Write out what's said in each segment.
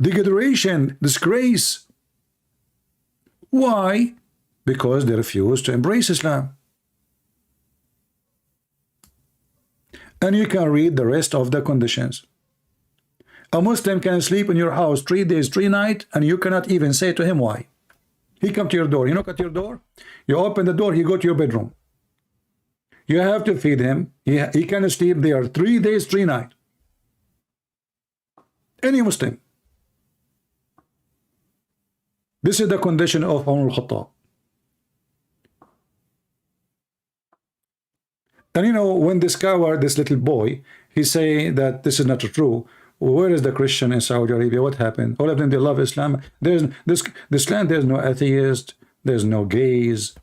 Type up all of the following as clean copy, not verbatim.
degradation, disgrace. Why? Because they refuse to embrace Islam. And you can read the rest of the conditions. A Muslim can sleep in your house 3 days, 3 nights, and you cannot even say to him why. He come to your door, you knock at your door, you open the door, he go to your bedroom. You have to feed him. He can sleep there 3 days, 3 nights. Any Muslim. This is the condition of Umar al-Khattab. And you know, when this coward, this little boy, he say that this is not true. Where is the Christian in Saudi Arabia? What happened? All of them, they love Islam. There's this land, there's no atheist, there's no gays,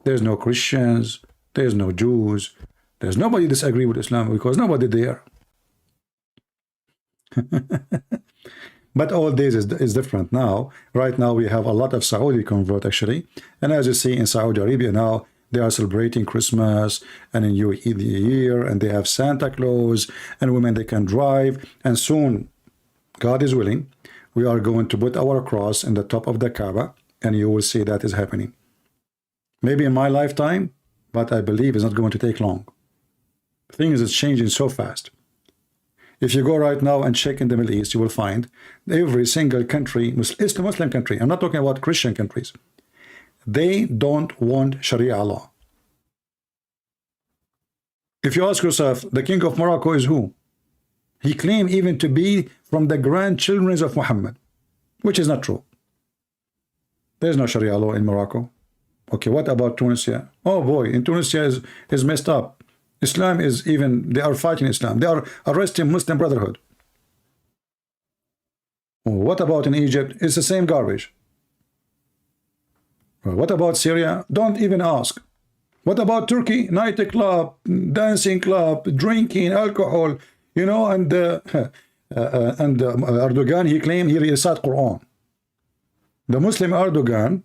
there's no Christians, there's no Jews, there's nobody disagree with Islam because nobody there. But all days is different now. Right now we have a lot of Saudi convert actually, and as you see in Saudi Arabia now, they are celebrating Christmas and in UAE the year, and they have Santa Claus, and women they can drive, and soon, God is willing, we are going to put our cross in the top of the Kaaba, and you will see that is happening. Maybe in my lifetime, but I believe it's not going to take long. Things is changing so fast. If you go right now and check in the Middle East, you will find every single country, Muslim country, I'm not talking about Christian countries, they don't want Sharia law. If you ask yourself, the king of Morocco is who? He claimed even to be from the grandchildren of Muhammad, which is not true. There's no Sharia law in Morocco. Okay, what about Tunisia? Oh boy, in Tunisia is messed up. Islam is even, they are fighting Islam. They are arresting Muslim Brotherhood. What about in Egypt? It's the same garbage. What about Syria? Don't even ask. What about Turkey? Nightclub, dancing club, drinking, alcohol, you know, and Erdogan, he claimed he recited Quran. The Muslim Erdogan,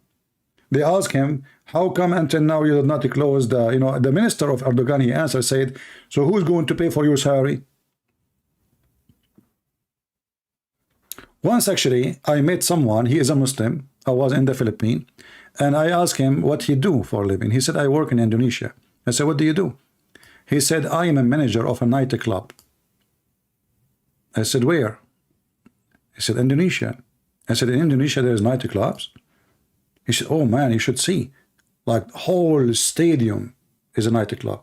they asked him, how come until now you did not close the, you know, the minister of Erdogan, he answered, said, so who's going to pay for your salary? Once actually, I met someone, he is a Muslim, I was in the Philippines, and I asked him what he do for a living. He said, I work in Indonesia. I said, what do you do? He said, I am a manager of a nightclub. I said, where? He said, Indonesia. I said, in Indonesia there's nightclubs? He said, oh man, you should see. Like the whole stadium is a nightclub.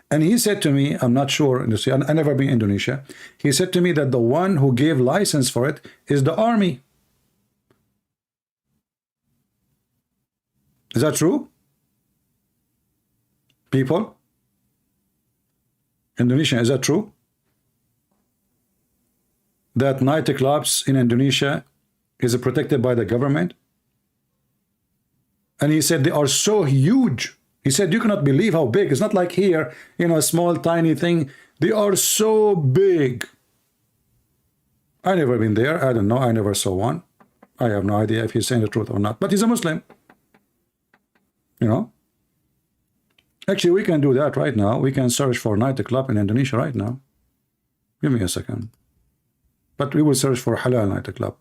And he said to me, I'm not sure, I never been in Indonesia. He said to me that the one who gave license for it is the army. Is that true? People? Indonesia, is that true? That nightclubs in Indonesia is protected by the government? And he said they are so huge. He said you cannot believe how big. It's not like here, you know, a small tiny thing. They are so big. I never been there. I don't know. I never saw one. I have no idea if he's saying the truth or not. But he's a Muslim. You know, actually we can do that right now. We can search for nightclub in Indonesia right now. Give me a second. But we will search for halal nightclub.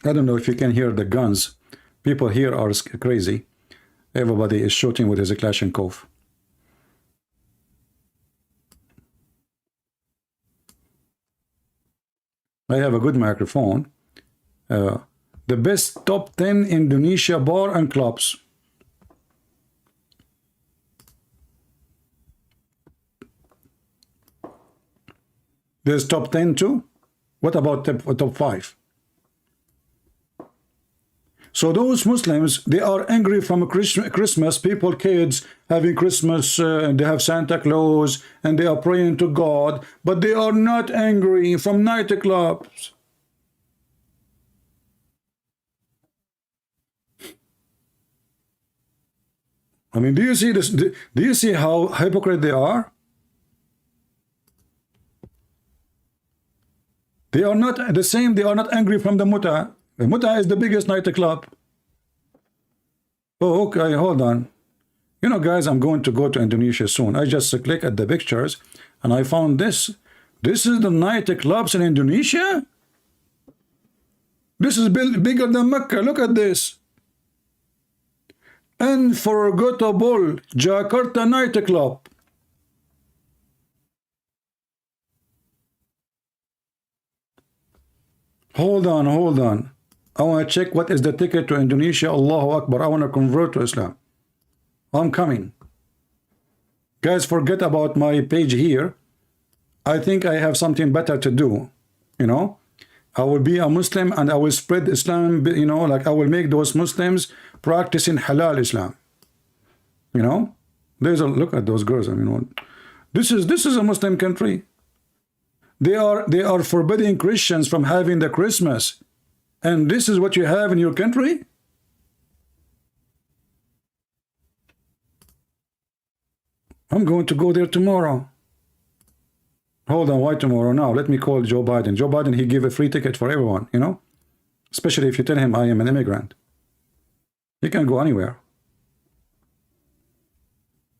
I don't know if you can hear the guns. People here are crazy. Everybody is shooting with his Kalashnikov. I have a good microphone. The best top 10 Indonesia bar and clubs. There's top 10 too? What about top 5? So those Muslims, they are angry from Christmas, people, kids having Christmas, and they have Santa Claus, and they are praying to God, but they are not angry from nightclubs. I mean, do you see this? Do you see how hypocrite they are? They are not the same, they are not angry from the Muta. The Muta is the biggest nightclub. Oh, okay, hold on. You know, guys, I'm going to go to Indonesia soon. I just click at the pictures and I found this. This is the nightclubs in Indonesia? This is bigger than Mecca. Look at this. Unforgettable Jakarta nightclub. Hold on, hold on. I want to check what is the ticket to Indonesia. Allahu Akbar. I want to convert to Islam. I'm coming. Guys, forget about my page here. I think I have something better to do. You know, I will be a Muslim and I will spread Islam. You know, like I will make those Muslims practicing halal Islam. You know, there's a look at those girls. I mean, this is a Muslim country. They are forbidding Christians from having the Christmas, and this is what you have in your country. I'm going to go there tomorrow. Hold on, why tomorrow? Now let me call Joe Biden. Joe Biden, he give a free ticket for everyone, you know, especially if you tell him I am an immigrant. He can go anywhere.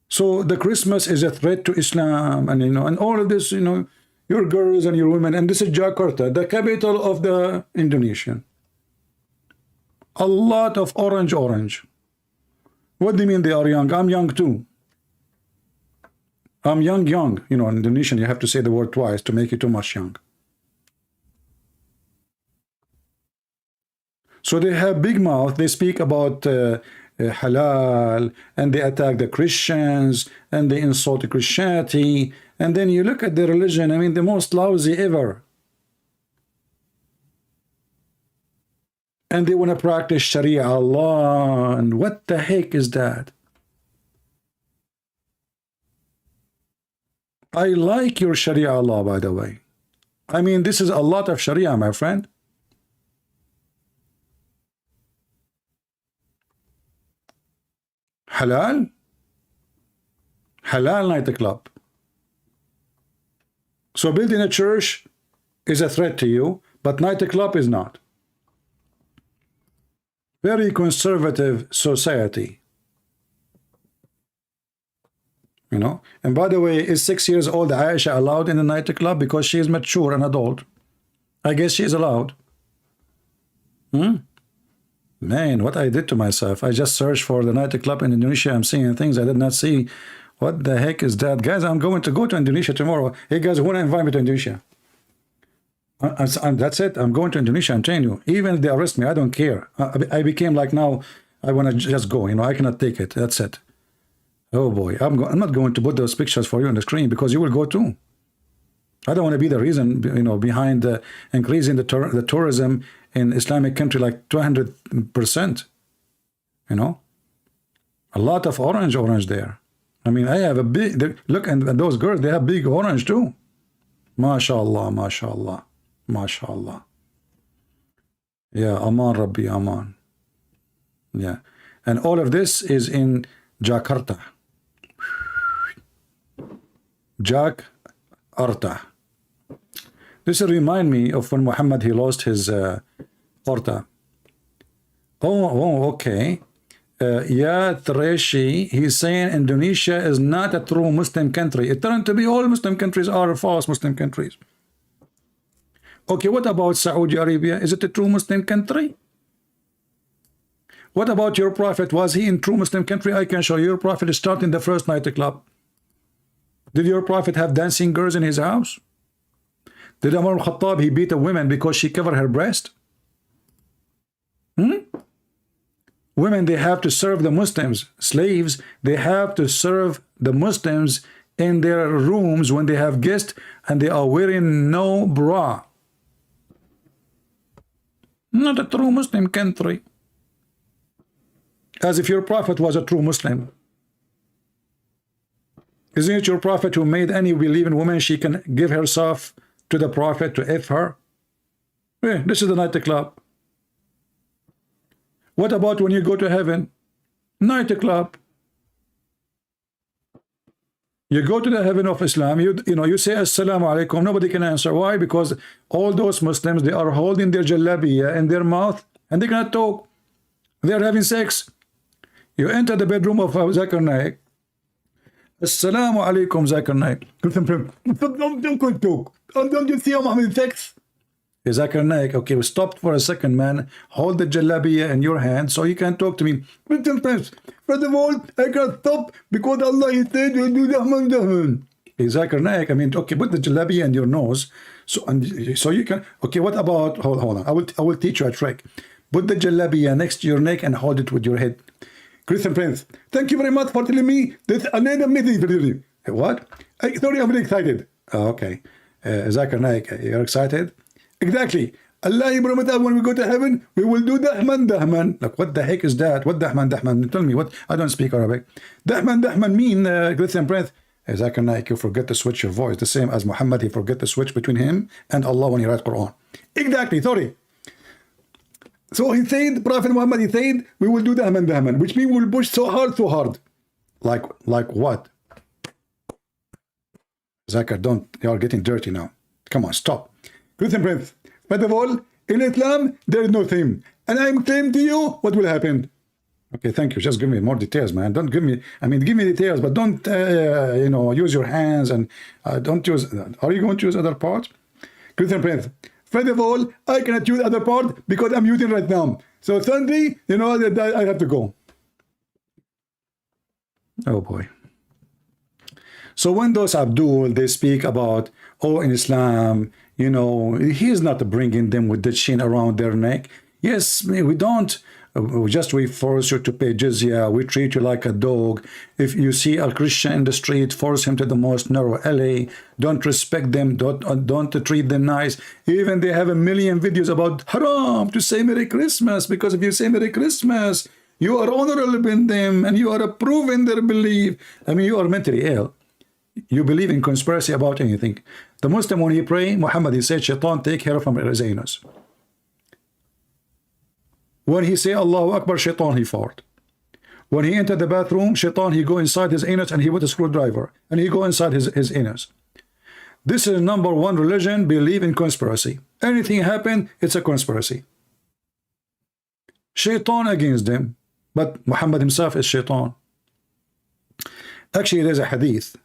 So the Christmas is a threat to Islam, and you know, and all of this, you know, your girls and your women, and this is Jakarta, the capital of the Indonesian. A lot of orange. What do you mean they are young? I'm young too. I'm young. You know, in Indonesian, you have to say the word twice to make it too much young. So they have big mouth. They speak about halal, and they attack the Christians, and they insult Christianity. And then you look at the religion, I mean, the most lousy ever. And they want to practice Sharia Allah, and what the heck is that? I like your Sharia Allah, by the way. I mean, this is a lot of Sharia, my friend. Halal? Halal nightclub. So building a church is a threat to you, but nightclub is not. Very conservative society. You know, and by the way, is 6 years old Aisha allowed in the nightclub because she is mature and adult? I guess she is allowed. Man, what I did to myself. I just searched for the nightclub in Indonesia. I'm seeing things I did not see. What the heck is that? Guys, I'm going to go to Indonesia tomorrow. Hey guys, who want to invite me to Indonesia? That's it. I'm going to Indonesia. I'm telling you. Even if they arrest me, I don't care. I became like now, I want to just go. You know, I cannot take it. That's it. Oh boy, I'm not going to put those pictures for you on the screen because you will go too. I don't want to be the reason, you know, behind increasing the tourism in Islamic country like 200%. You know, a lot of orange there. I mean, I have a big look, and those girls, they have big orange too. MashaAllah, MashaAllah, MashaAllah. Yeah, Aman Rabbi Aman. Yeah, and all of this is in Jakarta. Jakarta. This will remind me of when Muhammad, he lost his porta. Oh, okay. Yeah, Treshi, he's saying Indonesia is not a true Muslim country. It turned to be all Muslim countries are false Muslim countries. Okay, what about Saudi Arabia? Is it a true Muslim country? What about your prophet? Was he in true Muslim country? I can show you. Your prophet is starting the first nightclub. Did your prophet have dancing girls in his house? Did Umar al-Khattab, he beat a woman because she covered her breast? Women, they have to serve the Muslims. Slaves, they have to serve the Muslims in their rooms when they have guests, and they are wearing no bra. Not a true Muslim country. As if your prophet was a true Muslim. Isn't it your prophet who made any believing woman she can give herself to the prophet to F her? Yeah, this is the nightclub. What about when you go to heaven? Nightclub. You go to the heaven of Islam, you know, you say Assalamu alaikum, nobody can answer. Why? Because all those Muslims, they are holding their jalabiya in their mouth and they cannot talk. They are having sex. You enter the bedroom of Zakir Naik. Assalamu alaikum, Zakir Naik. Don't talk. Don't you see I'm having sex? Zakir Naik, okay, we stopped for a second, man. Hold the jalabiya in your hand so you can talk to me. First of all, I can't stop because Allah is said you do the Zakir Naik, I mean, okay, put the jalabiya in your nose so you can. Okay, what about? Hold on. I will teach you a trick. Put the jalabiya next to your neck and hold it with your head. Christian Prince, thank you very much for telling me this another meeting. What? Sorry, I'm very excited. Okay. Zakir Naik, you're excited? Exactly. Allah promised that when we go to heaven, we will do dahman dahman. Like, what the heck is that? What dahman dahman? Tell me what. I don't speak Arabic. Dahman dahman mean, Christian Prince. Zakir Naik, you forget to switch your voice. The same as Muhammad, he forget to switch between him and Allah when he writes Quran. Exactly, sorry. So he said, Prophet Muhammad, he said, we will do dahman dahman, which means we will push so hard, so hard. Like what? Zakir, don't. You are getting dirty now. Come on, stop. Christian Prince, first of all, in Islam, there is no theme. And I'm saying to you, what will happen? Okay, thank you. Just give me more details, man. Don't give me, I mean, give me details, but don't, you know, use your hands and don't use, are you going to use other parts? Christian Prince, first of all, I cannot use other part because I'm using right now. So Sunday, you know, I have to go. Oh boy. So when those Abdul, they speak about, oh, in Islam, you know, he's not bringing them with the chain around their neck. Yes, we don't. We force you to pay jizya. We treat you like a dog. If you see a Christian in the street, force him to the most narrow alley. Don't respect them. Don't treat them nice. Even they have a million videos about haram to say Merry Christmas, because if you say Merry Christmas, you are honorable in them and you are approving their belief. I mean, you are mentally ill. You believe in conspiracy about anything. The Muslim, when he pray, Muhammad, he said, Shaitan, take care from his anus. When he say Allahu Akbar, Shaitan, he fart. When he enter the bathroom, Shaitan, he go inside his anus and he with a screwdriver. And he go inside his anus. This is number one religion, believe in conspiracy. Anything happen, it's a conspiracy. Shaitan against them. But Muhammad himself is Shaitan. Actually, there's a hadith.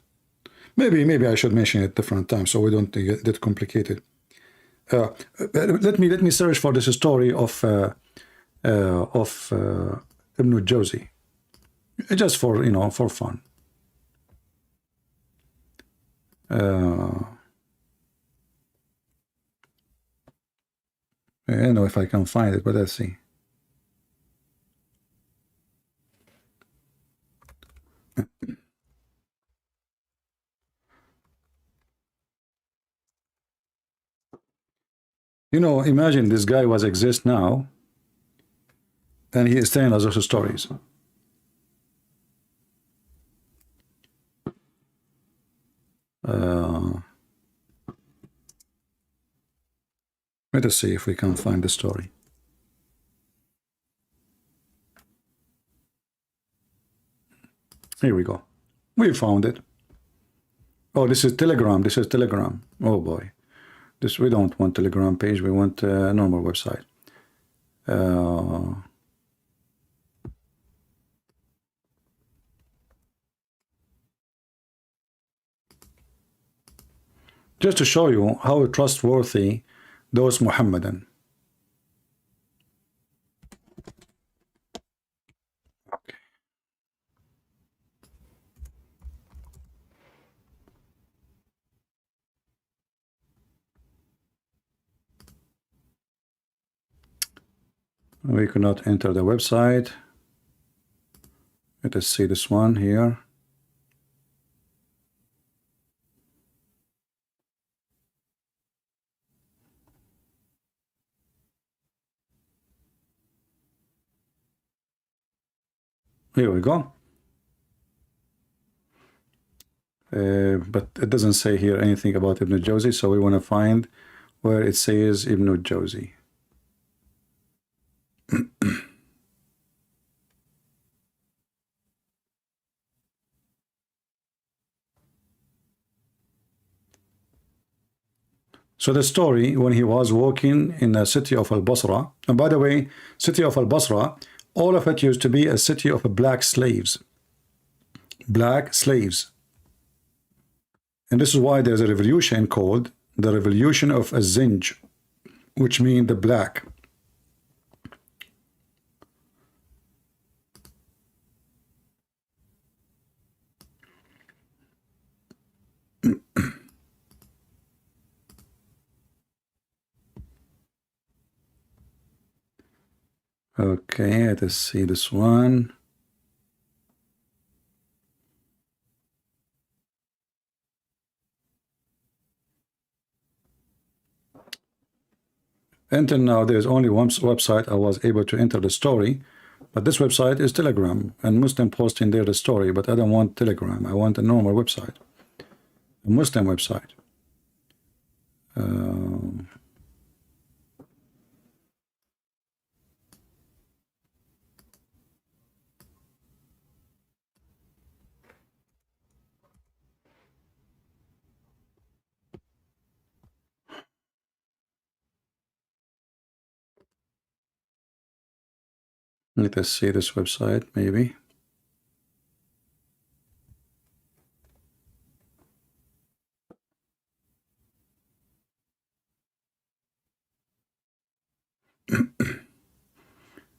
Maybe I should mention it different times so we don't get that complicated. Let me search for this story of Ibn Jawzi, just for, you know, for fun. I don't know if I can find it, but let's see. You know, imagine this guy was exist now, and he is telling us those stories. Let us see if we can find the story. Here we go. We found it. Oh, this is Telegram. This is Telegram. Oh boy. This, we don't want Telegram page, we want a normal website. Just to show you how trustworthy those Muhammadan. Okay. We cannot enter the website. Let us see this one here. Here we go. But it doesn't say here anything about Ibn Jawzi, so we want to find where it says Ibn Jawzi. So the story, when he was walking in the city of Al-Basra, and by the way, city of Al-Basra, All of it used to be a city of black slaves. Black slaves. And this is why there's a revolution called the Revolution of Zinj, which means the black. Okay, let's see this one. Until now, there's only one website I was able to enter the story, but this website is Telegram, and Muslim posting there the story, but I don't want Telegram. I want a normal website, a Muslim website. Let us see this website, maybe.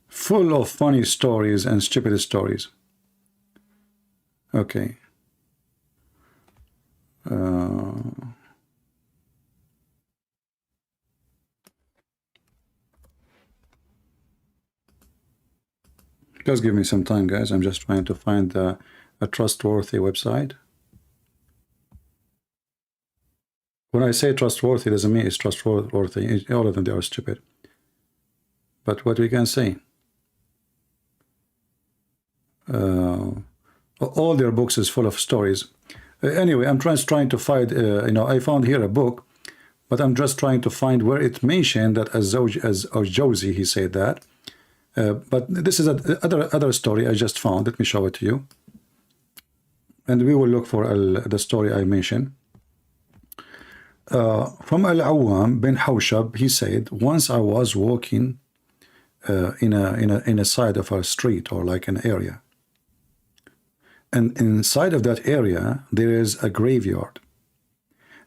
Full of funny stories and stupid stories. Okay. Just give me some time, guys. I'm just trying to find a trustworthy website. When I say trustworthy, it doesn't mean it's trustworthy. All of them, they are stupid. But what we can say, all their books is full of stories. Anyway, I'm trying to find, I found here a book, but I'm just trying to find where it mentioned that as Josie, he said that. But this is other story I just found. Let me show it to you. And we will look for the story I mentioned. From Al-Awwam bin Hawshab, he said, once I was walking in a side of a street or like an area. And inside of that area, there is a graveyard.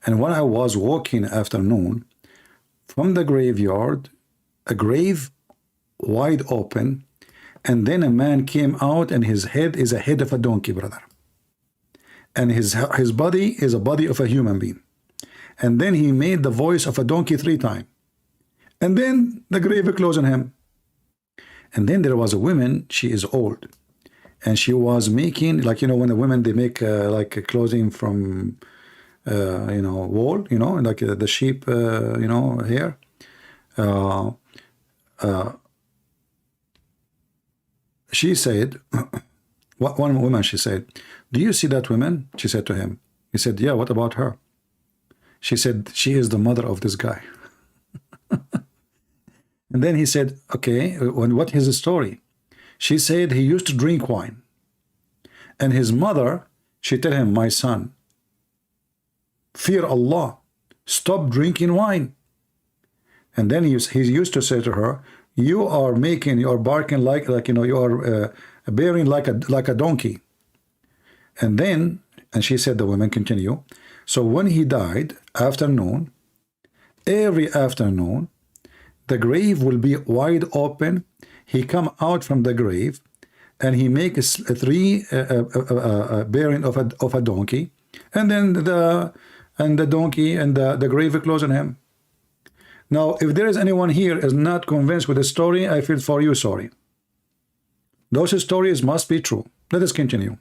And when I was walking afternoon, from the graveyard, a grave wide open, and then a man came out, and his head is a head of a donkey, brother. And his body is a body of a human being. And then he made the voice of a donkey 3 times. And then the grave closed on him. And then there was a woman, she is old. And she was making, like, when the women, they make like a clothing from, wool, like the sheep, hair. She said, one woman, she said, do you see that woman? She said to him. He said, yeah, what about her? She said, she is the mother of this guy. And then he said, okay, what is the story? She said he used to drink wine. And his mother, she tell him, my son, fear Allah, stop drinking wine. And then he used to say to her, you are barking like you are bearing like a donkey. And then, and she said, the woman continue, so when he died, afternoon, every afternoon, the grave will be wide open. He come out from the grave, and he makes 3 bearing of a donkey, and then the donkey and the grave close on him. Now, if there is anyone here is not convinced with the story, I feel for you sorry. Those stories must be true. Let us continue.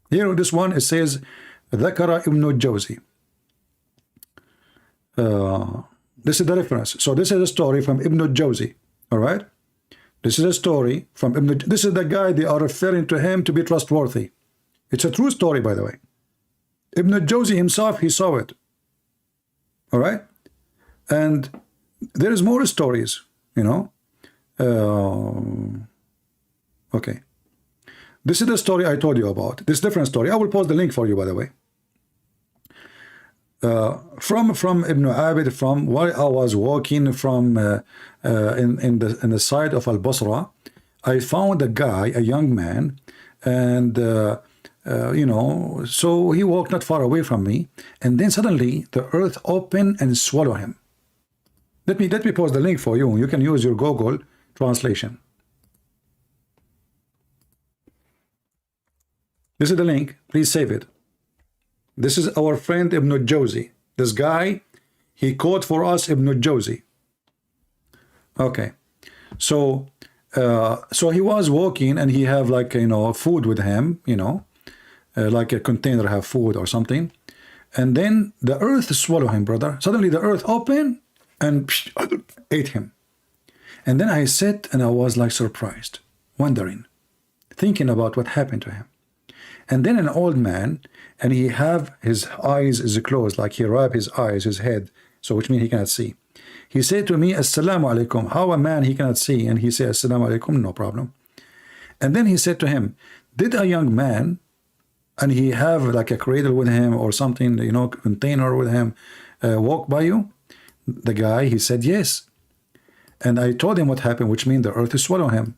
Here, this one, it says, ذكر ابن الجوزي. This is the reference. So this is a story from Ibn al-Jawzi. All right? This is a story from Ibn. This is the guy they are referring to him to be trustworthy. It's a true story, by the way. Ibn al-Jawzi himself, he saw it. All right? And there is more stories, Okay. This is the story I told you about. This different story. I will post the link for you, by the way. From Ibn Abid, from where I was walking from in the side of Al-Basra, I found a guy, a young man, and you know, so he walked not far away from me, and then suddenly the earth opened and swallowed him. Let me post the link for you. You can use your Google translation. This is the link. Please save it. This is our friend Ibn Jawzi. This guy, he quote for us Ibn Jawzi. Okay, so so he was walking and he have like, you know, food with him, you know, like a container have food or something, and then the earth swallow him, brother. Suddenly the earth opened and ate him. And then I sat and I was like surprised, wondering, thinking about what happened to him. And then an old man, and he have his eyes is closed, like he wrap his eyes, his head, so which means he cannot see. He said to me, Assalamu alaikum. How a man he cannot see, and he said Assalamu alaikum, no problem. And then he said to him, did a young man, and he have like a cradle with him or something, you know, container with him, walk by you? The guy, he said yes. And I told him what happened, which means the earth is swallow him.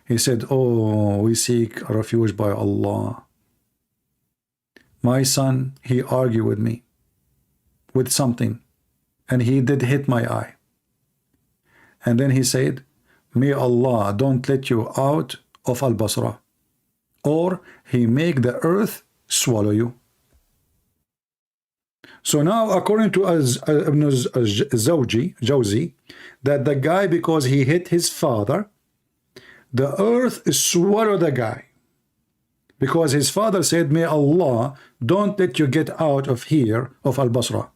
He said, oh, we seek a refuge by Allah. My son, he argued with me with something, and he did hit my eye. And then he said, may Allah don't let you out of Al-Basra, or he make the earth swallow you. So now, according to Ibn Jawzi, that the guy, because he hit his father, the earth swallowed the guy. Because his father said, may Allah don't let you get out of here, of Al-Basra,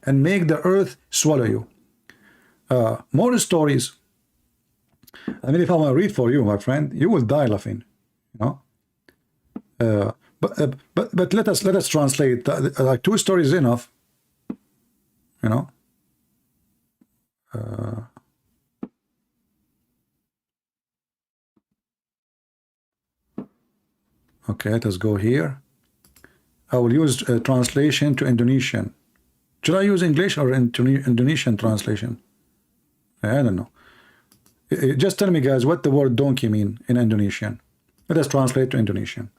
and make the earth swallow you. More stories. I mean, if I want to read for you, my friend, you will die laughing, you know. But let us translate. Like 2 stories is enough, you know. Okay, let us go here. I will use translation to Indonesian. Should I use English or Indonesian translation? I don't know. Just tell me, guys, what the word donkey mean in Indonesian. Let us translate to Indonesian.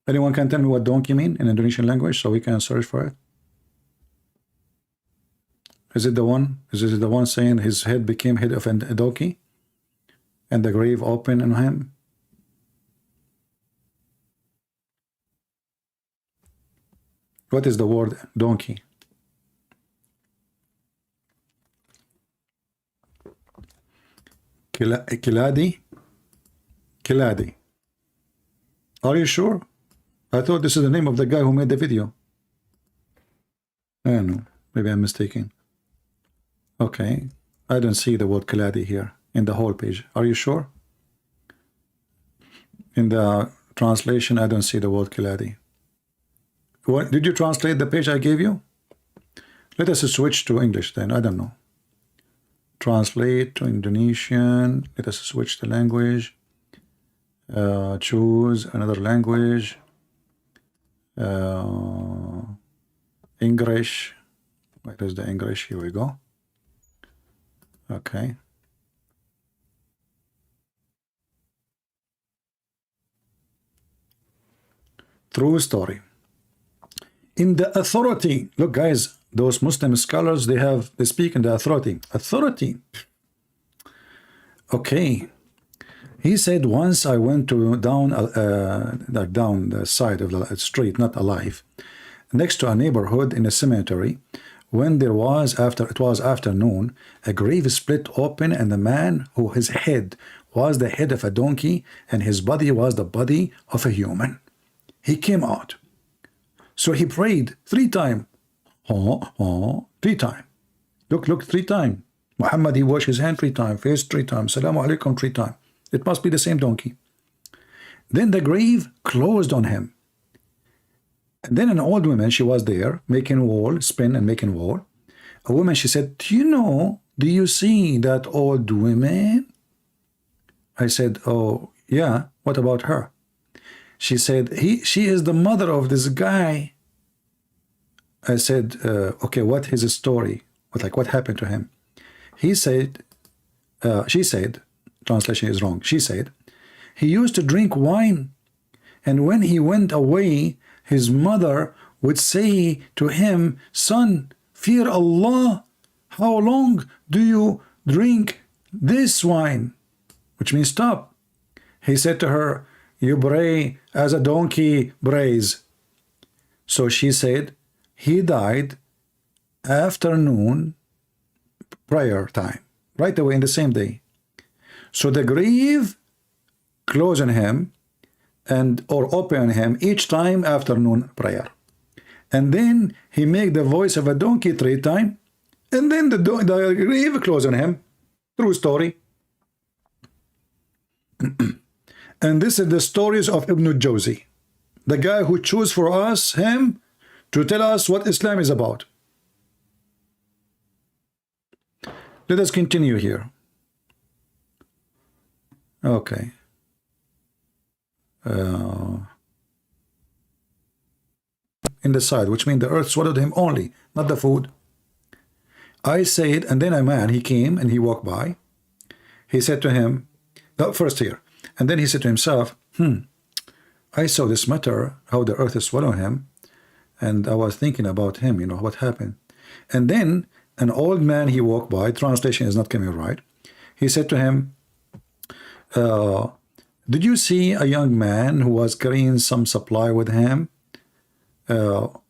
Anyone can tell me what donkey mean in Indonesian language so we can search for it? Is it the one? Is it the one saying his head became head of a donkey? And the grave opened on him? What is the word donkey? Kiladi? Kiladi. Are you sure? I thought this is the name of the guy who made the video. I don't know. Maybe I'm mistaken. Okay. I don't see the word Kiladi here in the whole page. Are you sure? In the translation, I don't see the word Kiladi. What, did you translate the page I gave you? Let us switch to English then. I don't know. Translate to Indonesian. Let us switch the language. Choose another language. English. Where is the English? Here we go. Okay. True story. In the authority, look guys, those Muslim scholars, they speak in the authority. Authority. Okay. He said, once I went to down the side of the street, not alive, next to a neighborhood in a cemetery, when it was afternoon, a grave split open, and the man who his head was the head of a donkey and his body was the body of a human. He came out. So he prayed 3 times. 3 times. Look, 3 times. Muhammad, he washed his hand 3 times, face 3 times, Salamu alaikum 3 times. It must be the same donkey. Then the grave closed on him. And then an old woman, she was there, making wool, spin and making wool. A woman, she said, do you see that old woman? I said, oh, yeah, what about her? She said, she is the mother of this guy. I said, okay, what is his story? What happened to him? He said, she said, translation is wrong. She said, he used to drink wine, and when he went away, his mother would say to him, son, fear Allah. How long do you drink this wine? Which means stop. He said to her, you bray as a donkey brays. So she said, he died afternoon prayer time, right away in the same day. So the grave closed on him and or open him each time afternoon prayer. And then he make the voice of a donkey 3 times, and then the grave closed on him. True story. And this is the stories of Ibn Jawzi, the guy who chose for us him to tell us what Islam is about. Let us continue here. Okay. In the side, which means the earth swallowed him only, not the food. I said, and then a man, he came and he walked by. He said to him, first here, and then he said to himself, I saw this matter, how the earth is swallowing him, and I was thinking about him, you know, what happened. And then an old man, he walked by, translation is not coming right. He said to him, did you see a young man who was carrying some supply with him?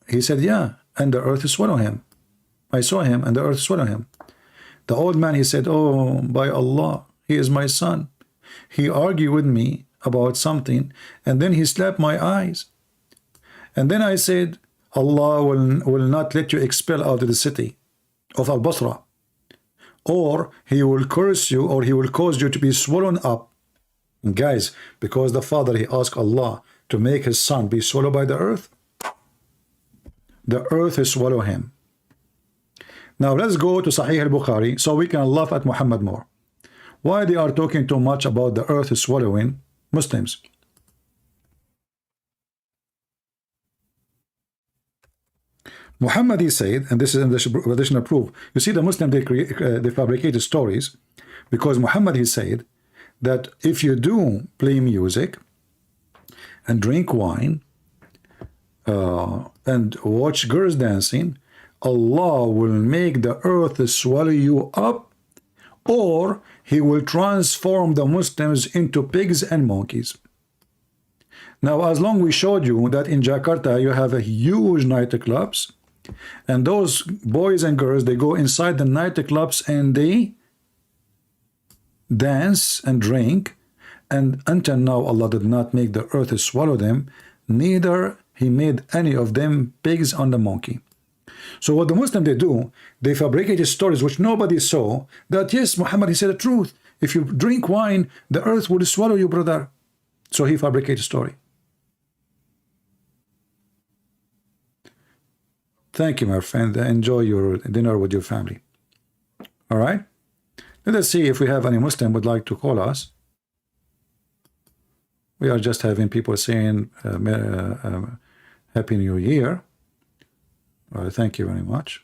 He said, yeah, and the earth is swallowing him. I saw him, and the earth swallowed him. The old man, he said, oh, by Allah, he is my son. He argued with me about something, and then he slapped my eyes. And then I said, Allah will not let you expel out of the city of Al-Basra, or he will curse you, or he will cause you to be swollen up. And guys, because the father, he asked Allah to make his son be swallowed by the earth is swallow him. Now let's go to Sahih al-Bukhari so we can laugh at Muhammad more. Why they are talking too much about the earth is swallowing Muslims? Muhammad, he said, and this is in the additional proof. You see, the Muslim, they fabricated stories, because Muhammad, he said that if you do play music and drink wine and watch girls dancing, Allah will make the earth swallow you up, or he will transform the Muslims into pigs and monkeys. Now, as long we showed you that in Jakarta you have a huge nightclubs, and those boys and girls, they go inside the nightclubs and they dance and drink, and until now Allah did not make the earth swallow them, neither he made any of them pigs on the monkey. So what the Muslim they do, they fabricated stories which nobody saw, that yes, Muhammad, he said the truth. If you drink wine, the earth will swallow you, brother. So he fabricated a story. Thank you, my friend. Enjoy your dinner with your family. All right. Let us see if we have any Muslim would like to call us. We are just having people saying Happy New Year. Thank you very much.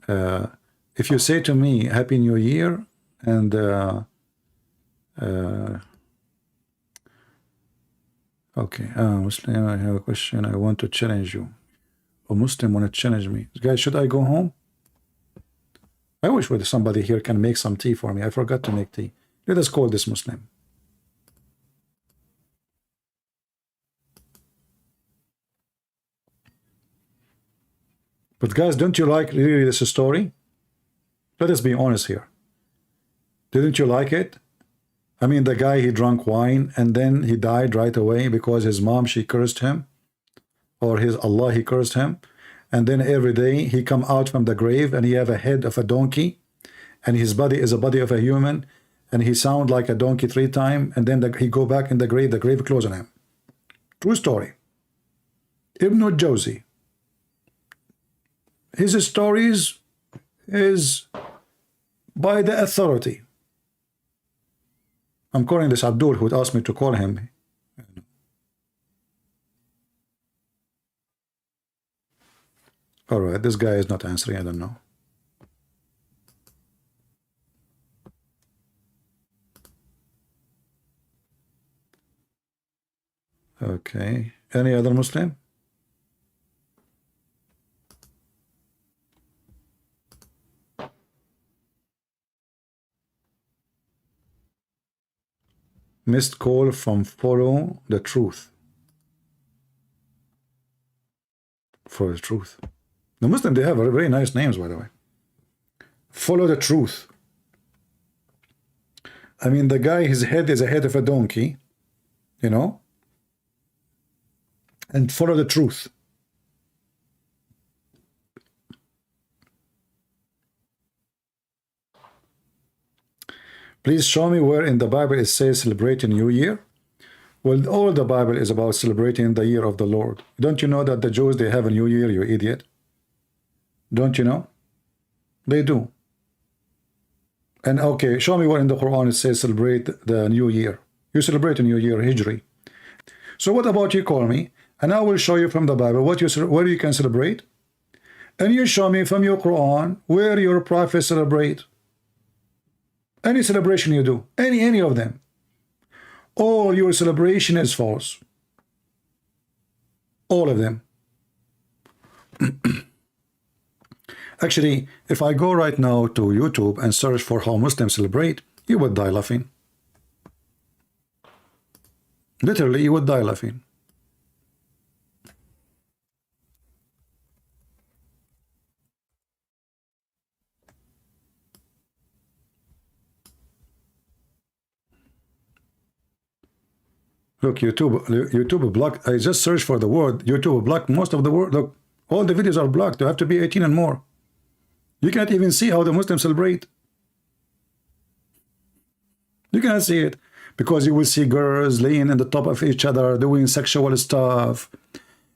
If you say to me Happy New Year, and okay, Muslim, I have a question. I want to challenge you. A Muslim want to challenge me. Guys, should I go home? I wish somebody here can make some tea for me. I forgot to make tea. Let us call this Muslim. But guys, don't you like really this story? Let us be honest here. Didn't you like it? I mean, the guy, he drank wine and then he died right away because his mom, she cursed him, or his Allah, he cursed him. And then every day he come out from the grave and he have a head of a donkey, and his body is a body of a human, and he sound like a donkey 3 times, and then he go back in the grave closed on him. True story. Ibn Jawzi. His stories is by the authority. I'm calling this Abdul, who asked me to call him. All right, this guy is not answering. I don't know. Okay. Any other Muslim? Missed call from follow the truth. For the truth. The Muslim, they have very nice names, by the way. Follow the truth. I mean, the guy, his head is a head of a donkey, you know, and follow the truth. Please show me where in the Bible it says celebrating New Year. Well, all the Bible is about celebrating the year of the Lord. Don't you know that the Jews, they have a New Year, you idiot? Don't you know? They do. And okay, show me where in the Quran it says celebrate the New Year. You celebrate a New Year, Hijri. So what about you call me, and I will show you from the Bible where you can celebrate, and you show me from your Quran where your prophets celebrate. Any celebration you do, any of them, all your celebration is false. All of them. Actually, if I go right now to YouTube and search for how Muslims celebrate, you would die laughing. Literally, you would die laughing. Look, YouTube blocked. I just searched for the word. YouTube blocked most of the word. Look, all the videos are blocked. You have to be 18 and more. You cannot even see how the Muslims celebrate. You cannot see it because you will see girls laying on the top of each other doing sexual stuff.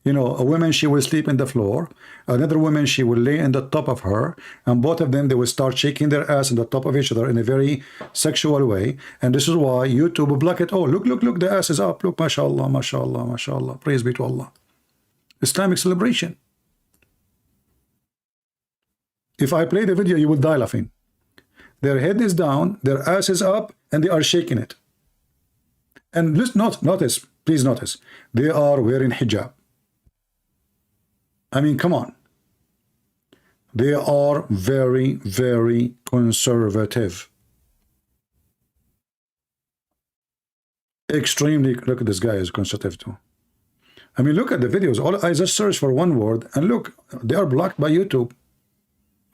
You know, a woman, she will sleep in the floor. Another woman, she will lay in the top of her, and both of them, they will start shaking their ass on the top of each other in a very sexual way. And this is why YouTube block it. Oh, look, the ass is up. Look, mashallah, mashallah, mashallah. Praise be to Allah. Islamic celebration. If I play the video, you will die laughing. Their head is down, their ass is up, and they are shaking it. And notice, please notice, they are wearing hijab. I mean, come on. They are very, very conservative. Extremely. Look at this guy is conservative too. I mean, look at the videos. I just searched for one word, and look, they are blocked by YouTube.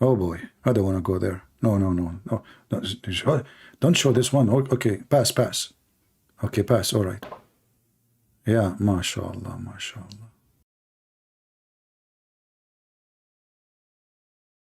Oh boy, I don't want to go there. No. Don't show this one. Okay, pass. Okay, pass. All right. Yeah, mashallah, mashallah.